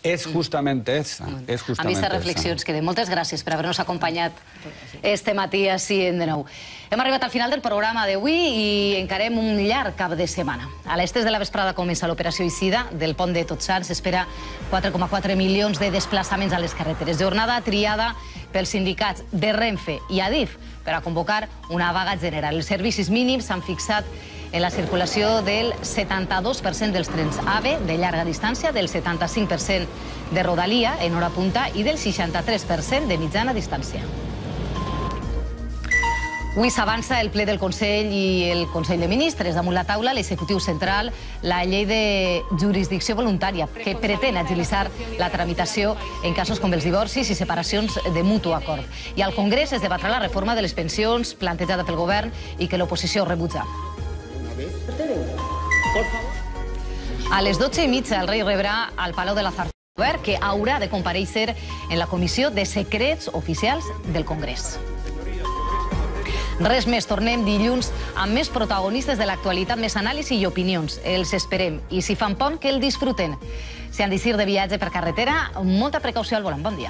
És justament esa. Amb aquestes reflexions queden. Moltes gràcies per haver-nos acompanyat este matí així en De Nou. Hem arribat al final del programa d'avui i encarem un llarg cap de setmana. A les 3 de la vesprada comença l'operació eixida del pont de Tots Sants. S'espera 4,4 milions de desplaçaments a les carreteres. Jornada triada pels sindicats de Renfe i Adif per a convocar una vaga general. Els servicis mínims s'han fixat en la circulació del 72% dels trens AVE de llarga distància, del 75% de rodalia en hora punta i del 63% de mitjana distància. Avui s'avança el ple del Consell i el Consell de Ministres. Damunt la taula, l'executiu central, la llei de jurisdicció voluntària, que pretén agilitzar la tramitació en casos com els divorcis i separacions de mutu acord. I al Congrés es debatrà la reforma de les pensions plantejada pel govern i que l'oposició rebutja. A les 12:30 el rei rebrà al Palau de la Zarzuela, que haurà de comparèixer en la Comissió de Secrets Oficials del Congrés. Res més, tornem dilluns amb més protagonistes de l'actualitat, més anàlisi i opinions. Els esperem. I si fan pont, que el disfruten. Si han d'eixir de viatge per carretera, molta precaució al volant. Bon dia.